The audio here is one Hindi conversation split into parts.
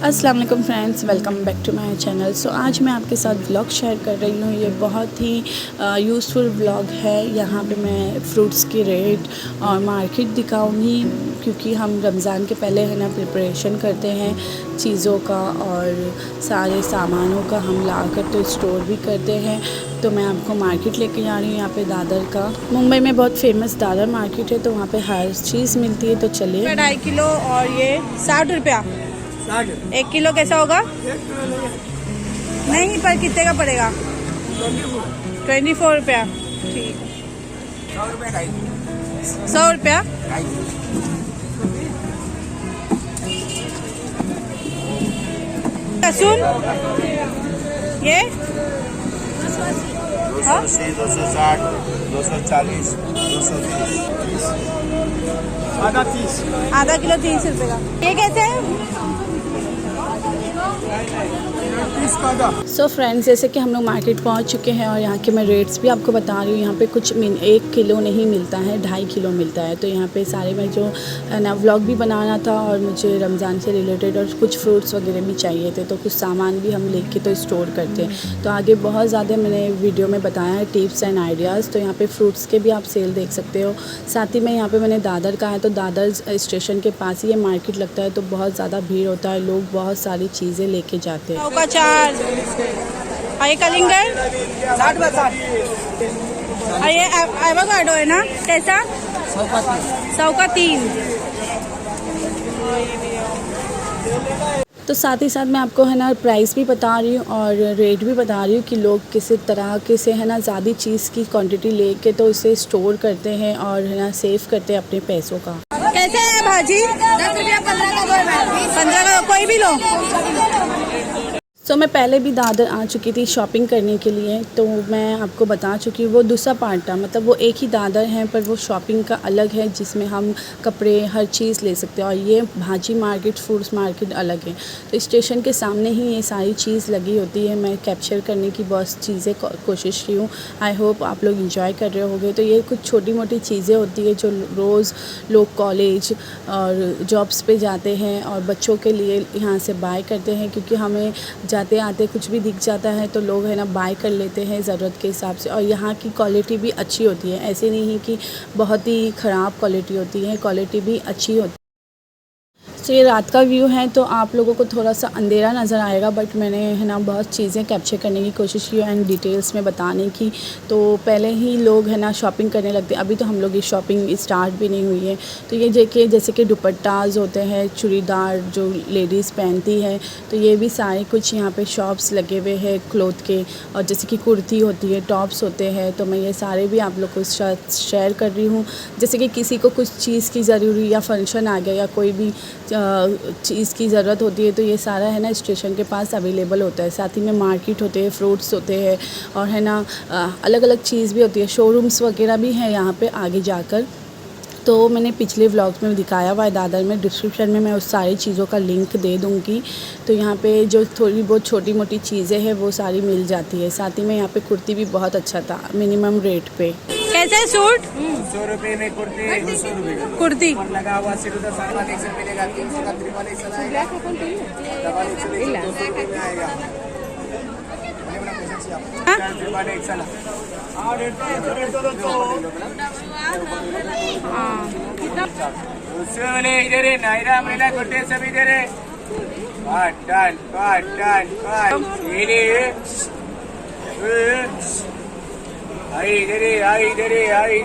अस्सलाम वालेकुम friends, welcome back to my channel. So आज मैं आपके साथ व्लॉग शेयर कर रही हूँ। ये बहुत ही यूज़फुल व्लॉग है। यहाँ पे मैं फ्रूट्स की रेट और मार्केट दिखाऊंगी, क्योंकि हम रमज़ान के पहले है ना प्रिपरेशन करते हैं चीज़ों का, और सारे सामानों का हम ला कर तो स्टोर भी करते हैं। तो मैं आपको मार्केट लेके जा रही हूँ। यहाँ पे दादर का, मुंबई में बहुत फेमस दादर मार्केट है, तो वहाँ पे हर चीज़ मिलती है। तो चलिए। 2.5 किलो और ये 60 रुपया। 1 किलो कैसा होगा? नहीं, पर कितने का पड़ेगा? 24 रुपया। ठीक, 100 रुपया। लहसुन ये 280, 260, 240, 230, आधा किलो 30 रुपये का। ये कैसे है? सो फ्रेंड्स, जैसे कि हम लोग मार्केट पहुंच चुके हैं और यहाँ के मैं रेट्स भी आपको बता रही हूँ। यहाँ पे कुछ 1 किलो नहीं मिलता है, 2.5 किलो मिलता है। तो यहाँ पे सारे मैं जो ना व्लॉग भी बनाना था, और मुझे रमज़ान से रिलेटेड और कुछ फ्रूट्स वगैरह भी चाहिए थे, तो कुछ सामान भी हम लेके तो स्टोर करते हैं। तो आगे बहुत ज़्यादा मैंने वीडियो में बताया है टिप्स एंड आइडियाज़। तो यहाँ पर फ्रूट्स के भी आप सेल देख सकते हो। साथ ही में यहाँ पर मैंने दादर का है, तो दादर स्टेशन के पास ही ये मार्केट लगता है, तो बहुत ज़्यादा भीड़ होता है, लोग बहुत सारी चीज़ें लेके जाते हैं। का 4, ये कलिंगर 60 ये एवोकाडो है ना, कैसा? 100 का 3। तो साथ ही साथ मैं आपको है ना प्राइस भी बता रही हूँ और रेट भी बता रही हूँ कि लोग किस तरह के से है ना ज़्यादा चीज़ की क्वांटिटी लेके तो इसे स्टोर करते हैं और है ना सेव करते हैं अपने पैसों का। कैसे है भाजी? 10 रुपया 15 का, 15 का कोई भी लो। तो मैं पहले भी दादर आ चुकी थी शॉपिंग करने के लिए, तो मैं आपको बता चुकी हूँ। वो दूसरा पार्ट था, मतलब वो एक ही दादर है, पर वो शॉपिंग का अलग है, जिसमें हम कपड़े हर चीज़ ले सकते हैं। और ये भाजी मार्केट, फ्रूट्स मार्केट अलग है। तो स्टेशन के सामने ही ये सारी चीज़ लगी होती है। मैं कैप्चर करने की बहुत चीज़ें कोशिश की हूँ। आई होप आप लोग इंजॉय कर रहे होंगे। तो ये कुछ छोटी मोटी चीज़ें होती है जो रोज़ लोग कॉलेज और जॉब्स पे जाते हैं और बच्चों के लिए यहाँ से बाय करते हैं, क्योंकि हमें जाते आते कुछ भी दिख जाता है तो लोग है ना बाय कर लेते हैं ज़रूरत के हिसाब से। और यहाँ की क्वालिटी भी अच्छी होती है, ऐसे नहीं कि बहुत ही ख़राब क्वालिटी होती है, क्वालिटी भी अच्छी होती है। तो ये रात का व्यू है, तो आप लोगों को थोड़ा सा अंधेरा नज़र आएगा, बट मैंने है ना बहुत चीज़ें कैप्चर करने की कोशिश की एंड डिटेल्स में बताने की। तो पहले ही लोग है ना शॉपिंग करने लगते हैं, अभी तो हम लोग की शॉपिंग स्टार्ट भी नहीं हुई है। तो ये जैसे कि दुपट्टाज होते हैं, चूड़ीदार जो लेडीज़ पहनती है, तो ये भी सारे कुछ यहाँ पे शॉप्स लगे हुए हैं क्लोथ के। और जैसे कि कुर्ती होती है, टॉप्स होते हैं, तो मैं ये सारे भी आप लोग को शेयर कर रही हूँ। जैसे कि किसी को कुछ चीज़ की ज़रूरी या फंक्शन आ गया या कोई भी चीज़ की ज़रूरत होती है, तो ये सारा है ना स्टेशन के पास अवेलेबल होता है। साथ ही में मार्केट होते हैं, फ्रूट्स होते हैं, और है ना अलग अलग चीज़ भी होती है। शोरूम्स वगैरह भी हैं यहाँ पे आगे जाकर। तो मैंने पिछले व्लॉग्स में दिखाया हुआ है दादर में, डिस्क्रिप्शन में मैं उस सारी चीज़ों का लिंक दे दूँगी। तो यहाँ पे जो थोड़ी बहुत छोटी मोटी चीज़ें हैं वो सारी मिल जाती है। साथ ही में यहाँ पे कुर्ती भी बहुत अच्छा था, मिनिमम रेट पे। कैसे है सूट? 100 रुपये में कुर्ती, 200 रुपये कुर्ती लगा हुआ सिर्फ 10 से मिलेगा। 300 का ट्रिपल एक्सल आएगा, डबल एक्सल 200 रुपये में आएगा। ट्रिपल एक्सल उससे वाले इधर है, नायरा महिला कुर्ते सब इधर है। काटन काटन काट ये आई इधर है, आई इधर है, आई।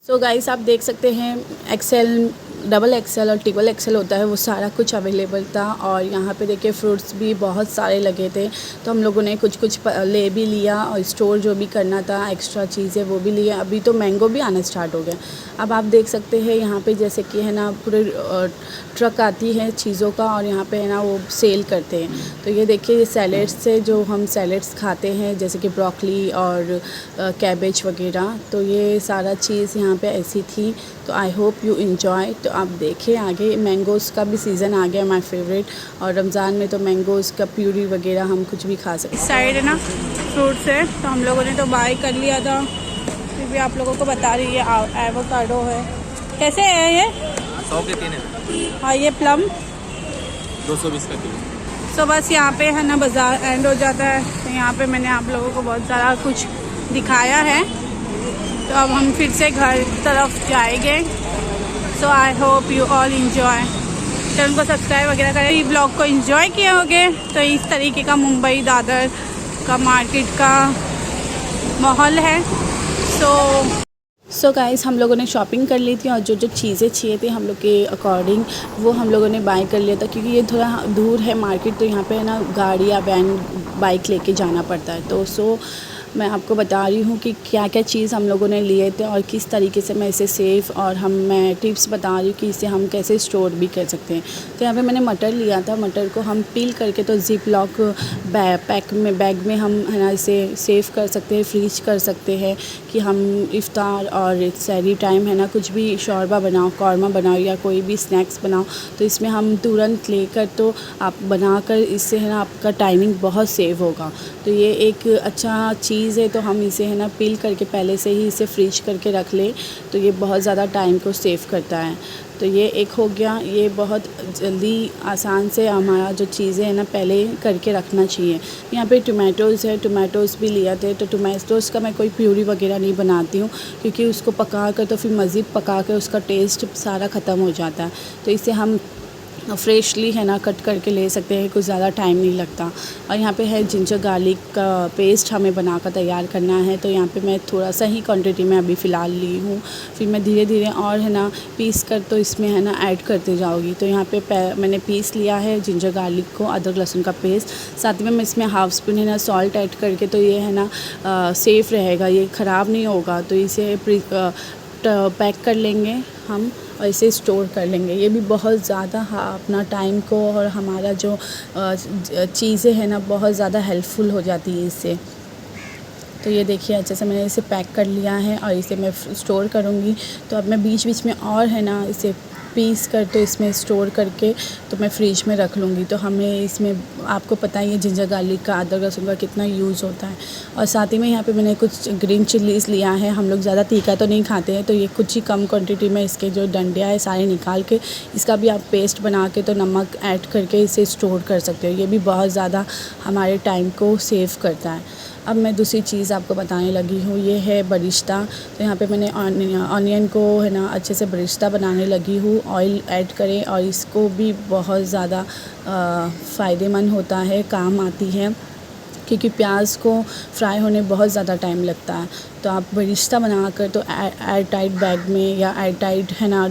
सो गाइस, आप देख सकते हैं एक्सेल, डबल एक्सेल और ट्रिपल एक्सेल होता है, वो सारा कुछ अवेलेबल था। और यहाँ पे देखिए फ्रूट्स भी बहुत सारे लगे थे, तो हम लोगों ने कुछ ले भी लिया और स्टोर जो भी करना था एक्स्ट्रा चीज़ें वो भी लिया। अभी तो मैंगो भी आना स्टार्ट हो गया। अब आप देख सकते हैं यहाँ पे जैसे कि है ना पूरे ट्रक आती है चीज़ों का, और यहाँ पे है ना वो सेल करते हैं। तो ये देखिए, ये सैलेड्स से जो हम सैलेड्स खाते हैं, जैसे कि ब्रोकली और कैबेज वगैरह, तो ये सारा चीज़ यहाँ पे ऐसी थी। तो आई होप यू इन्जॉय। तो आप देखें आगे, मैंगोज़ का भी सीज़न आ गया, माय फेवरेट। और रमज़ान में तो मैंगोज़ का प्यूरी वगैरह हम कुछ भी खा सकते हैं। इस साइड है ना फ्रूट्स है, तो हम लोगों ने तो बाय कर लिया था, फिर भी आप लोगों को बता रही है। एवोकाडो है, कैसे है ये? 100 के 3 है। हाँ, ये प्लम 220 का किलो। सो बस यहाँ पे है ना बाज़ार एंड हो जाता है। तो यहाँ पे मैंने आप लोगों को बहुत सारा कुछ दिखाया है। तो अब हम फिर से घर तरफ जाएंगे। So I hope you all enjoy. Channel को सब्सक्राइब वगैरह करें। ये ब्लॉग को इंजॉय किए होगे। तो इस तरीके का मुंबई दादर का मार्केट का माहौल है। सो गाइस, हम लोगों ने शॉपिंग कर ली थी और जो जो चीज़ें चाहिए थी हम लोग के अकॉर्डिंग वो हम लोगों ने बाय कर लिया था, क्योंकि ये थोड़ा दूर है मार्केट, तो यहाँ पे है ना गाड़ी या वैन बाइक लेके जाना पड़ता है। तो मैं आपको बता रही हूँ कि क्या क्या चीज़ हम लोगों ने लिए थे और किस तरीके से मैं इसे सेफ़ और मैं टिप्स बता रही हूँ कि इसे हम कैसे स्टोर भी कर सकते हैं। तो यहाँ पे मैंने मटर लिया था। मटर को हम पील करके तो ज़िप लॉक बैग में हम है ना इसे सेव कर सकते हैं, फ्रीज कर सकते हैं कि हम इफ्तार और सहरी टाइम है ना कुछ भी शोरबा बनाओ, कौरमा बनाओ या कोई भी स्नैक्स बनाओ तो इसमें हम तुरंत लेकर तो आप बनाकर इससे है ना आपका टाइमिंग बहुत सेव होगा। तो ये एक अच्छा चीज़ है। तो हम इसे है ना पील करके पहले से ही इसे फ्रीज करके रख ले तो ये बहुत ज़्यादा टाइम को सेव करता है। तो ये एक हो गया। ये बहुत जल्दी आसान से हमारा जो चीज़ें हैं ना पहले करके रखना चाहिए। यहाँ पे टोमेटोज़ है, टोमेटोज़ भी लिया थे। तो टोमेटोज़ का मैं कोई प्यूरी वगैरह नहीं बनाती हूँ, क्योंकि उसको पका कर तो फिर मज़ीद पका कर उसका टेस्ट सारा ख़त्म हो जाता है। तो इसे हम फ्रेशली है ना कट करके ले सकते हैं, कुछ ज़्यादा टाइम नहीं लगता। और यहाँ पे है जिंजर गार्लिक का पेस्ट हमें बनाकर तैयार करना है। तो यहाँ पे मैं थोड़ा सा ही क्वांटिटी में अभी फ़िलहाल ली हूँ, फिर मैं धीरे धीरे और है ना पीस कर तो इसमें है ना ऐड करते जाऊँगी। तो यहाँ पे मैंने पीस लिया है जिंजर गार्लिक को, अदरक लहसुन का पेस्ट। साथ में मैं इसमें हाफ़ स्पून है ना सॉल्ट ऐड करके तो ये है ना सेफ़ रहेगा, ये ख़राब नहीं होगा। तो इसे पैक कर लेंगे हम और इसे स्टोर कर लेंगे। ये भी बहुत ज़्यादा अपना टाइम को और हमारा जो चीज़ें हैं ना बहुत ज़्यादा हेल्पफुल हो जाती है इससे। तो ये देखिए अच्छे से मैंने इसे पैक कर लिया है और इसे मैं स्टोर करूँगी। तो अब मैं बीच बीच में और है ना इसे पीस कर तो इसमें स्टोर करके तो मैं फ्रिज में रख लूँगी। तो हमें इसमें आपको पता ही है जिंजर गार्लिक का, अदरक लहसुन का कितना यूज़ होता है। और साथ ही में यहाँ पे मैंने कुछ ग्रीन चिल्लीज़ लिया है। हम लोग ज़्यादा तीखा तो नहीं खाते हैं, तो ये कुछ ही कम क्वांटिटी में इसके जो डंडियाँ है सारे निकाल के इसका भी आप पेस्ट बना के तो नमक ऐड करके इसे स्टोर कर सकते हो। ये भी बहुत ज़्यादा हमारे टाइम को सेव करता है। अब मैं दूसरी चीज़ आपको बताने लगी हूँ, ये है बरिस्ता। तो यहाँ पे मैंने ऑनियन को है ना अच्छे से बरिस्ता बनाने लगी हूँ। ऑयल ऐड करें और इसको भी बहुत ज़्यादा फ़ायदेमंद होता है, काम आती है, क्योंकि प्याज को फ्राई होने बहुत ज़्यादा टाइम लगता है। तो आप बरिस्ता बनाकर तो एयर टाइट बैग में या एयर टाइट है ना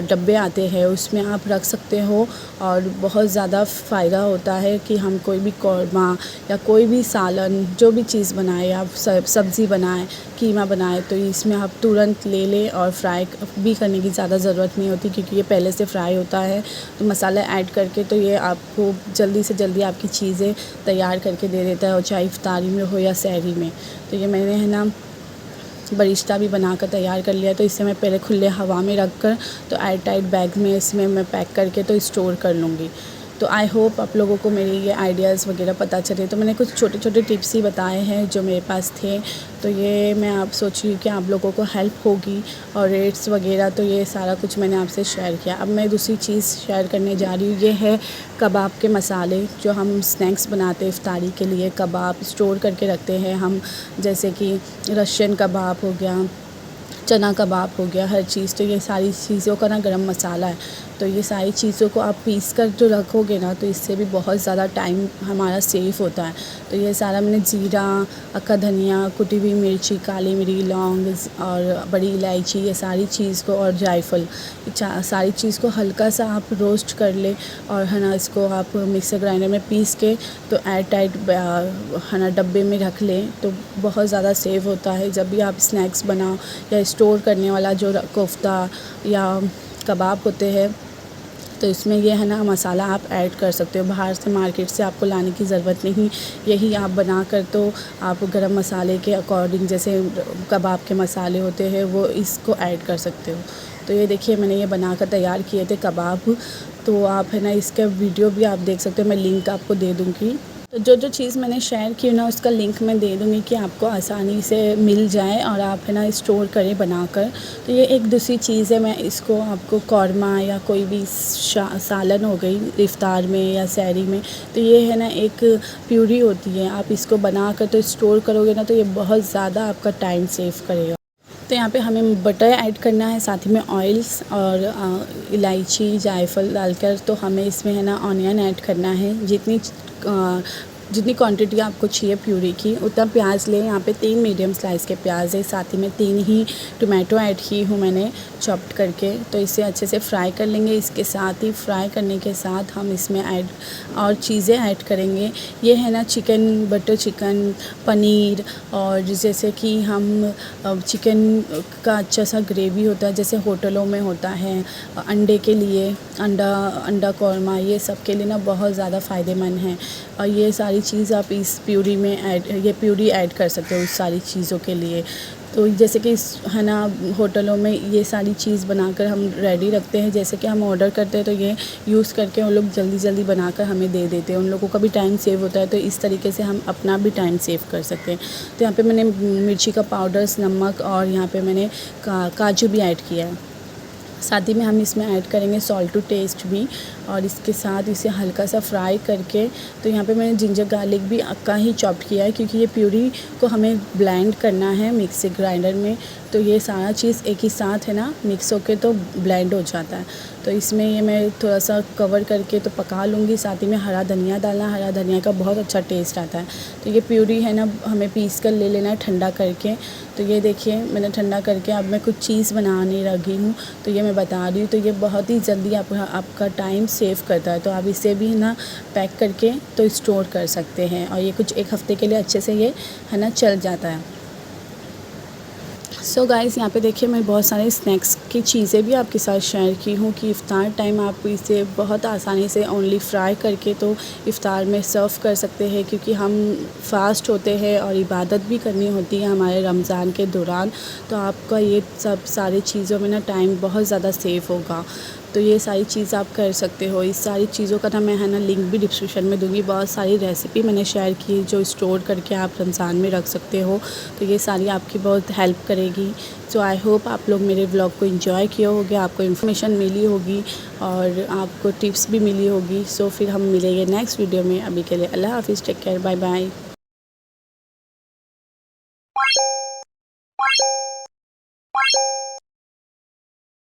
डब्बे आते हैं उसमें आप रख सकते हो और बहुत ज़्यादा फ़ायदा होता है कि हम कोई भी कौरमा या कोई भी सालन जो भी चीज़ बनाए, आप सब्ज़ी बनाए, कीमा बनाए तो इसमें आप तुरंत ले लें और फ्राई भी करने की ज़्यादा ज़रूरत नहीं होती, क्योंकि ये पहले से फ्राई होता है। तो मसाला ऐड करके तो ये आपको जल्दी से जल्दी आपकी चीज़ें तैयार करके दे देता है, और चाहे इफ्तारी में हो या सहरी में। तो ये मैंने है ना बरिस्ता भी बनाकर तैयार कर लिया। तो इसे मैं पहले खुले हवा में रख कर तो एयर टाइट बैग में इसमें मैं पैक करके तो स्टोर कर लूँगी। तो आई होप आप लोगों को मेरे ये आइडियाज़ वगैरह पता चले। तो मैंने कुछ छोटे छोटे टिप्स ही बताए हैं जो मेरे पास थे। तो ये मैं आप सोच रही हूँ कि आप लोगों को हेल्प होगी, और रेट्स वगैरह तो ये सारा कुछ मैंने आपसे शेयर किया। अब मैं दूसरी चीज़ शेयर करने जा रही हूँ, ये है कबाब के मसाले जो हम स्नैक्स बनाते हैं इफ्तारी के लिए। कबाब स्टोर करके रखते हैं हम, जैसे कि रशियन कबाब हो गया, चना कबाब हो गया, हर चीज़। तो ये सारी चीज़ों का ना गरम मसाला है। तो ये सारी चीज़ों को आप पीस कर जो रखोगे ना तो इससे भी बहुत ज़्यादा टाइम हमारा सेव होता है। तो ये सारा मैंने जीरा, अक्का धनिया, कुटी हुई मिर्ची, काली मिर्च, लौंग और बड़ी इलायची, ये सारी चीज़ को और जायफल, सारी चीज़ को हल्का सा आप रोस्ट कर ले और है ना इसको आप मिक्सर ग्राइंडर में पीस के तो एयर टाइट है ना डब्बे में रख लें तो बहुत ज़्यादा सेव होता है। जब भी आप स्नैक्स बनाओ या स्टोर करने वाला जो कोफ्ता या कबाब होते हैं तो इसमें ये है ना मसाला आप ऐड कर सकते हो। बाहर से मार्केट से आपको लाने की ज़रूरत नहीं, यही आप बना कर तो आप गरम मसाले के अकॉर्डिंग जैसे कबाब के मसाले होते हैं वो इसको ऐड कर सकते हो। तो ये देखिए मैंने ये बना कर तैयार किए थे कबाब। तो आप है ना इसका वीडियो भी आप देख सकते हो, मैं लिंक आपको दे दूँगी। तो जो जो चीज़ मैंने शेयर की ना उसका लिंक मैं दे दूँगी कि आपको आसानी से मिल जाए और आप है ना स्टोर करें बनाकर। तो ये एक दूसरी चीज़ है, मैं इसको आपको कौरमा या कोई भी सालन हो गई इफ्तार में या सहरी में, तो ये है ना एक प्यूरी होती है, आप इसको बनाकर तो स्टोर करोगे ना तो ये बहुत ज़्यादा आपका टाइम सेव करेगा। तो यहाँ पे हमें बटर ऐड करना है, साथ ही में ऑयल्स और इलायची जायफल डालकर, तो हमें इसमें है ना ऑनियन ऐड करना है। जितनी क्वांटिटी आपको चाहिए प्यूरी की उतना प्याज लें। यहाँ पे 3 मीडियम स्लाइस के प्याज है, साथ ही में 3 ही टोमेटो ऐड की हूँ मैंने चॉप्ड करके। तो इसे अच्छे से फ्राई कर लेंगे। इसके साथ ही फ्राई करने के साथ हम इसमें और चीज़ें ऐड करेंगे। ये है ना चिकन, बटर चिकन, पनीर, और जैसे कि हम चिकन का अच्छा सा ग्रेवी होता है जैसे होटलों में होता है, अंडे के लिए अंडा कौरमा, ये सब के लिए ना बहुत ज़्यादा फ़ायदेमंद है। और ये सारी चीज़ आप इस प्यूरी में ये प्यूरी ऐड कर सकते हो उस सारी चीज़ों के लिए। तो जैसे कि है ना होटलों में ये सारी चीज़ बनाकर हम रेडी रखते हैं, जैसे कि हम ऑर्डर करते हैं तो ये यूज़ करके उन लोग जल्दी जल्दी बनाकर हमें दे देते हैं। उन लोगों का भी टाइम सेव होता है, तो इस तरीके से हम अपना भी टाइम सेव कर सकते हैं। तो यहाँ पे मैंने मिर्ची का पाउडर, नमक और यहाँ पे मैंने काजू भी ऐड किया है। साथ ही में हम इसमें ऐड करेंगे सॉल्ट टू टेस्ट भी, और इसके साथ इसे हल्का सा फ्राई करके, तो यहाँ पे मैंने जिंजर गार्लिक भी अक्का ही चॉप किया है क्योंकि ये प्यूरी को हमें ब्लेंड करना है मिक्सी ग्राइंडर में। तो ये सारा चीज़ एक ही साथ है ना मिक्स होके तो ब्लेंड हो जाता है। तो इसमें ये मैं थोड़ा सा कवर करके तो पका लूँगी। साथ ही में हरा धनिया डालना, हरा धनिया का बहुत अच्छा टेस्ट आता है। तो ये प्यूरी है ना हमें पीस कर ले लेना है ठंडा करके। तो ये देखिए मैंने ठंडा करके अब मैं कुछ चीज़ बनाने लगी हूँ, तो ये मैं बता रही हूँ। तो ये बहुत ही जल्दी आपका टाइम सेव करता है। तो आप इसे भी ना पैक करके तो स्टोर कर सकते हैं, और ये कुछ 1 हफ़्ते के लिए अच्छे से ये है ना चल जाता है। सो गाइस, यहाँ पे देखिए मैं बहुत सारे स्नैक्स की चीज़ें भी आपके साथ शेयर की हूँ कि इफ़्तार टाइम आप इसे बहुत आसानी से ओनली फ्राई करके तो इफ़्तार में सर्व कर सकते हैं, क्योंकि हम फास्ट होते हैं और इबादत भी करनी होती है हमारे रमज़ान के दौरान। तो आपका ये सब सारी चीज़ों में ना टाइम बहुत ज़्यादा सेव होगा। तो ये सारी चीज़ आप कर सकते हो। इस सारी चीज़ों का ना मैं है ना लिंक भी डिस्क्रिप्शन में दूँगी। बहुत सारी रेसिपी मैंने शेयर की जो स्टोर करके आप रमज़ान में रख सकते हो। तो ये सारी आपकी बहुत हेल्प करेगी। सो आई होप आप लोग मेरे व्लॉग को एंजॉय किए होंगे, आपको इन्फॉर्मेशन मिली होगी और आपको टिप्स भी मिली होगी। सो फिर हम मिलेंगे नेक्स्ट वीडियो में। अभी के लिए अल्लाह हाफ़िज़, टेक केयर, बाय बाय।